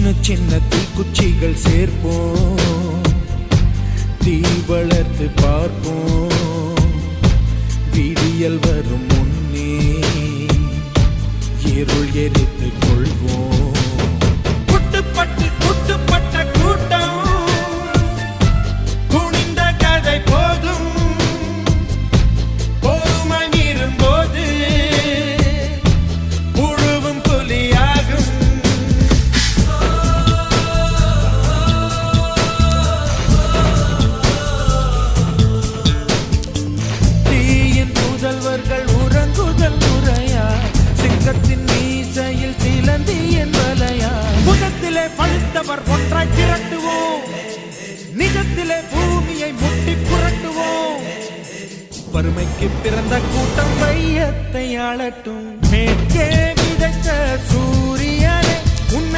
சின்ன தீக்குச்சிகள் சேர்ப்போம், தீ வளர்த்து பார்ப்போம். விடியல் வரும் முன்னே இருள் எரித்து கொள்வோம். குட்டுப்பட்ட கூட்டம் குனிந்த கதை போதும். பொறுமை மீறும் போது புழுவும் புலியாகும். தீயின் புதல்வர்கள் உறங்குதல் முறையா? சிங்கத்தின் மீசையில் சிலந்தியின் வலையா? புதத்திலே பழுத்தவர் ஒன்றாய் திரட்டுவோம், நிஜத்திலே பூமியை முட்டி புரட்டுவோம். வறுமைக்கு பிறந்த கூட்டம் வையத்தை ஆளட்டும். மேற்கே விதைத்த சூரியனே உன்னை